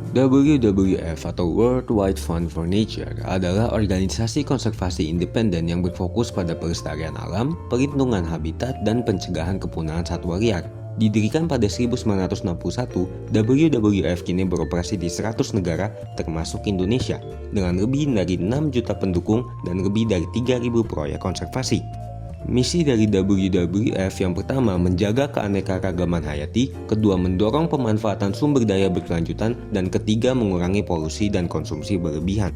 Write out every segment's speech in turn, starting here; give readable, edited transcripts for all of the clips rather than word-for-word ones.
WWF atau World Wide Fund for Nature adalah organisasi konservasi independen yang berfokus pada pelestarian alam, perlindungan habitat, dan pencegahan kepunahan satwa liar. Didirikan pada 1961, WWF kini beroperasi di 100 negara termasuk Indonesia dengan lebih dari 6 juta pendukung dan lebih dari 3.000 proyek konservasi. Misi dari WWF yang pertama menjaga keanekaragaman hayati, kedua mendorong pemanfaatan sumber daya berkelanjutan, dan ketiga mengurangi polusi dan konsumsi berlebihan.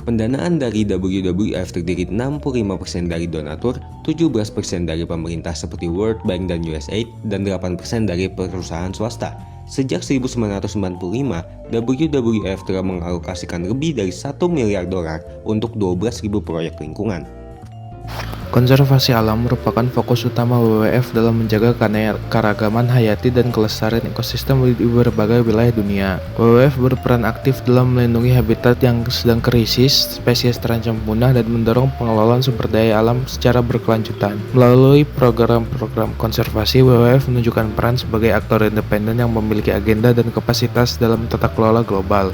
Pendanaan dari WWF terdiri 65% dari donatur, 17% dari pemerintah seperti World Bank dan USAID, dan 8% dari perusahaan swasta. Sejak 1995, WWF telah mengalokasikan lebih dari $1 miliar untuk 12.000 proyek lingkungan. Konservasi alam merupakan fokus utama WWF dalam menjaga keanekaragaman hayati dan kelestarian ekosistem di berbagai wilayah dunia. WWF berperan aktif dalam melindungi habitat yang sedang krisis, spesies terancam punah, dan mendorong pengelolaan sumber daya alam secara berkelanjutan. Melalui program-program konservasi, WWF menunjukkan peran sebagai aktor independen yang memiliki agenda dan kapasitas dalam tata kelola global.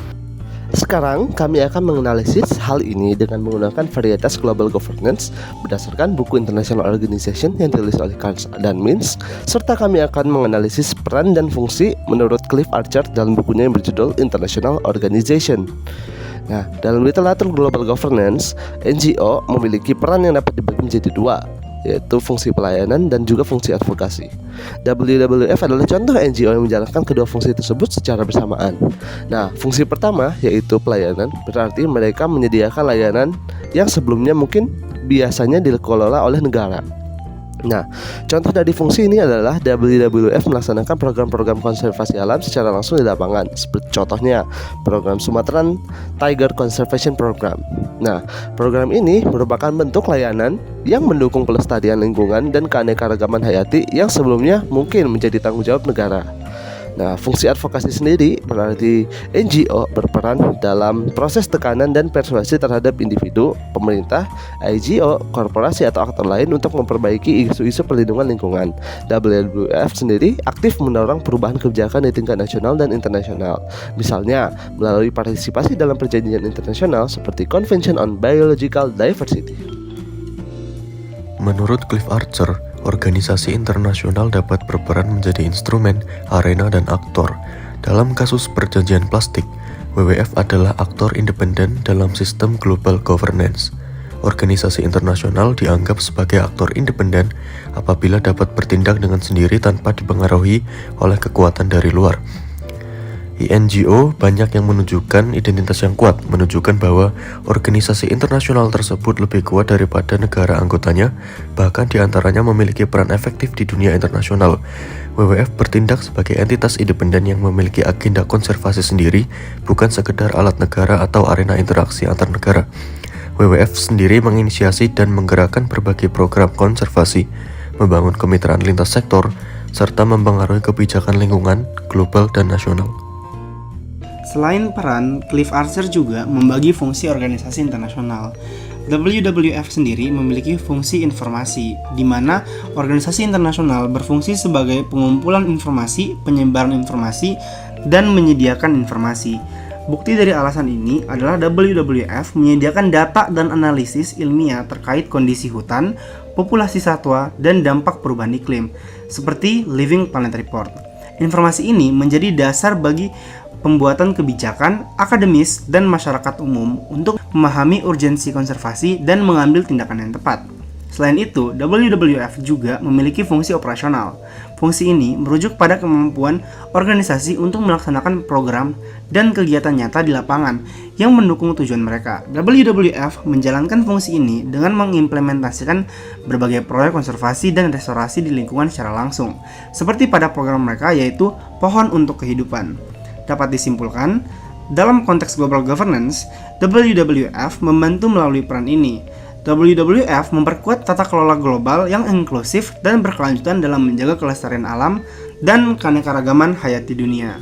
Sekarang kami akan menganalisis hal ini dengan menggunakan varietas global governance berdasarkan buku International Organization yang ditulis oleh Carl dan Mintz, serta kami akan menganalisis peran dan fungsi menurut Cliff Archer dalam bukunya yang berjudul International Organization. Nah, dalam literatur global governance, NGO memiliki peran yang dapat dibagi menjadi dua, yaitu fungsi pelayanan dan juga fungsi advokasi. WWF adalah contoh NGO yang menjalankan kedua fungsi tersebut secara bersamaan. Nah, fungsi pertama yaitu pelayanan, berarti mereka menyediakan layanan yang sebelumnya mungkin biasanya dikelola oleh negara. Nah, contoh dari fungsi ini adalah WWF melaksanakan program-program konservasi alam secara langsung di lapangan, seperti contohnya program Sumatran Tiger Conservation Program. Nah, program ini merupakan bentuk layanan yang mendukung pelestarian lingkungan dan keanekaragaman hayati yang sebelumnya mungkin menjadi tanggung jawab negara. Nah, fungsi advokasi sendiri berarti NGO berperan dalam proses tekanan dan persuasi terhadap individu, pemerintah, IGO, korporasi atau aktor lain untuk memperbaiki isu-isu perlindungan lingkungan. WWF sendiri aktif mendorong perubahan kebijakan di tingkat nasional dan internasional. Misalnya, melalui partisipasi dalam perjanjian internasional seperti Convention on Biological Diversity. Menurut Cliff Archer, organisasi internasional dapat berperan menjadi instrumen, arena, dan aktor. Dalam kasus perjanjian plastik, WWF adalah aktor independen dalam sistem global governance. Organisasi internasional dianggap sebagai aktor independen apabila dapat bertindak dengan sendiri tanpa dipengaruhi oleh kekuatan dari luar. INGO banyak yang menunjukkan identitas yang kuat, menunjukkan bahwa organisasi internasional tersebut lebih kuat daripada negara anggotanya, bahkan diantaranya memiliki peran efektif di dunia internasional. WWF bertindak sebagai entitas independen yang memiliki agenda konservasi sendiri, bukan sekedar alat negara atau arena interaksi antar negara. WWF sendiri menginisiasi dan menggerakkan berbagai program konservasi, membangun kemitraan lintas sektor, serta mempengaruhi kebijakan lingkungan, global, dan nasional. Selain peran, Cliff Archer juga membagi fungsi organisasi internasional. WWF sendiri memiliki fungsi informasi, di mana organisasi internasional berfungsi sebagai pengumpulan informasi, penyebaran informasi, dan menyediakan informasi. Bukti dari alasan ini adalah WWF menyediakan data dan analisis ilmiah terkait kondisi hutan, populasi satwa, dan dampak perubahan iklim, seperti Living Planet Report. Informasi ini menjadi dasar bagi pembuatan kebijakan, akademis, dan masyarakat umum untuk memahami urgensi konservasi dan mengambil tindakan yang tepat. Selain itu, WWF juga memiliki fungsi operasional. Fungsi ini merujuk pada kemampuan organisasi untuk melaksanakan program dan kegiatan nyata di lapangan yang mendukung tujuan mereka. WWF menjalankan fungsi ini dengan mengimplementasikan berbagai proyek konservasi dan restorasi di lingkungan secara langsung, seperti pada program mereka yaitu Pohon untuk Kehidupan. Dapat disimpulkan, dalam konteks global governance, WWF membantu melalui peran ini. WWF memperkuat tata kelola global yang inklusif dan berkelanjutan dalam menjaga kelestarian alam dan keanekaragaman hayati dunia.